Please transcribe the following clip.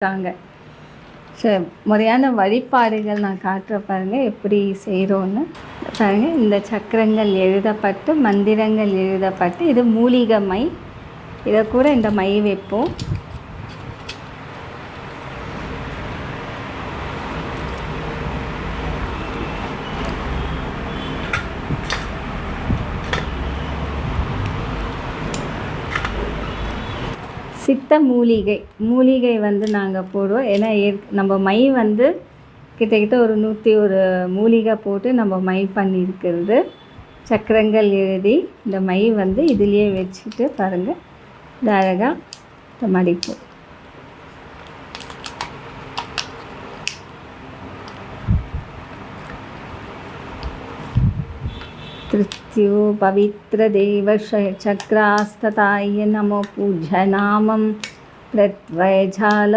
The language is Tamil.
இருக்காங்க. முறையான வழிபாடுகள் நான் காட்டுற பாருங்கள் எப்படி செய்கிறோன்னு பாருங்கள். இந்த சக்கரங்கள் எழுதப்பட்டு மந்திரங்கள் எழுதப்பட்டு இது மூலிகை மை. இதை கூட இந்த மை வைப்போம். சித்த மூலிகை நாங்கள் போடுவோம். ஏன்னா நம்ம மை கிட்டத்தட்ட ஒரு 101 மூலிகை போட்டு நம்ம மை பண்ணியிருக்கிறது. சக்கரங்கள் எழுதி இந்த மை இதுலேயே வச்சுட்டு பாருங்கள், இது அழகாக மடிப்போம். तृतीयो पवित्रदेवचक्रास्तताय नमो पूज्यनामं प्रत्वयजाल